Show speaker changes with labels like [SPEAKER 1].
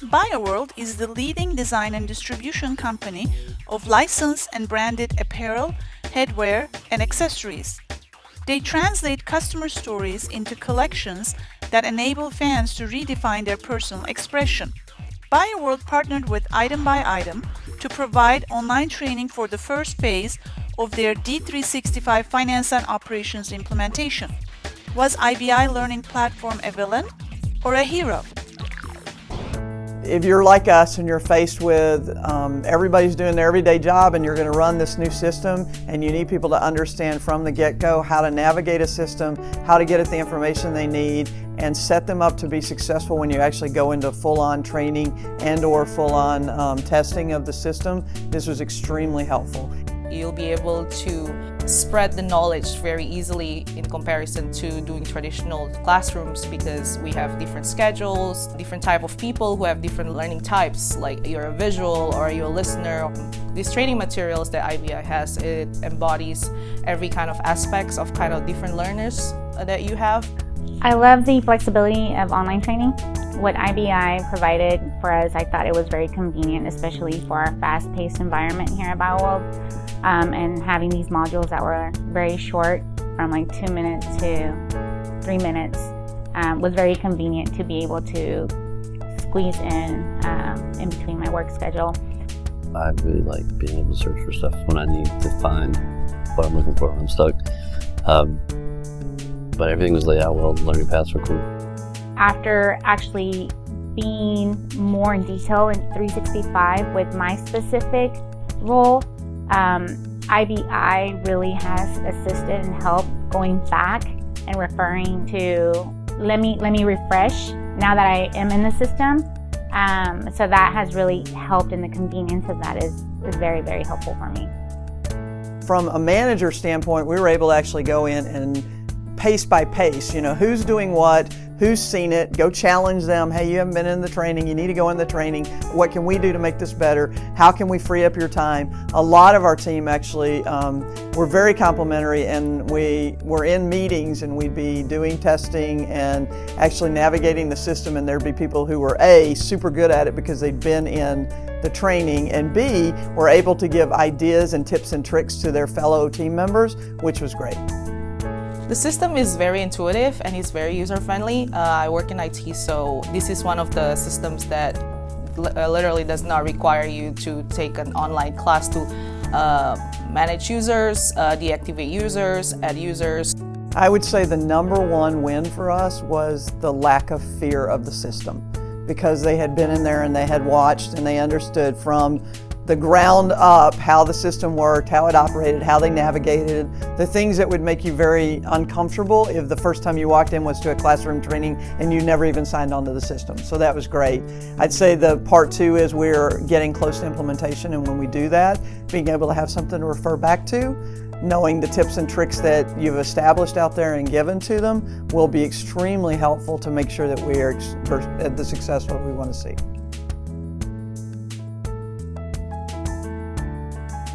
[SPEAKER 1] Bioworld is the leading design and distribution company of licensed and branded apparel, headwear, and accessories. They translate customer stories into collections that enable fans to redefine their personal expression. Bioworld partnered with Item by Item to provide online training for the first phase of their D365 finance and operations implementation. Was IBI learning platform a villain or a hero?
[SPEAKER 2] If you're like us and you're faced with everybody's doing their everyday job and you're going to run this new system and you need people to understand from the get-go how to navigate a system, how to get at the information they need, and set them up to be successful when you actually go into full-on training and or full-on testing of the system, this was extremely helpful.
[SPEAKER 3] You'll be able to spread the knowledge very easily in comparison to doing traditional classrooms, because we have different schedules, different type of people who have different learning types, like you're a visual or you're a listener. These training materials that IBI has, it embodies every kind of aspects of kind of different learners that you have.
[SPEAKER 4] I love the flexibility of online training. What IBI provided for us, I thought it was very convenient, especially for our fast-paced environment here at Bioworld. And having these modules that were very short, from like 2 minutes to 3 minutes, was very convenient to be able to squeeze in between my work schedule.
[SPEAKER 5] I really like being able to search for stuff when I need to find what I'm looking for when I'm stuck. But everything was laid out well, the learning paths were cool.
[SPEAKER 4] After actually being more in detail in 365 with my specific role, IBI really has assisted and helped going back and referring to, let me refresh now that I am in the system. So that has really helped, and the convenience of that is very, very helpful for me.
[SPEAKER 2] From a manager standpoint, we were able to actually go in and pace by pace, who's doing what, who's seen it, go challenge them. Hey, you haven't been in the training, you need to go in the training. What can we do to make this better? How can we free up your time? A lot of our team actually were very complimentary, and we were in meetings and we'd be doing testing and actually navigating the system, and there'd be people who were A, super good at it because they'd been in the training, and B, were able to give ideas and tips and tricks to their fellow team members, which was great.
[SPEAKER 3] The system is very intuitive and it's very user-friendly. I work in IT, so this is one of the systems that literally does not require you to take an online class to manage users, deactivate users, add users.
[SPEAKER 2] I would say the #1 win for us was the lack of fear of the system, because they had been in there and they had watched and they understood from the ground up how the system worked, how it operated, how they navigated, the things that would make you very uncomfortable if the first time you walked in was to a classroom training and you never even signed onto the system. So that was great. I'd say the part 2 is we're getting close to implementation, and when we do that, being able to have something to refer back to, knowing the tips and tricks that you've established out there and given to them will be extremely helpful to make sure that we are the success that we want to see.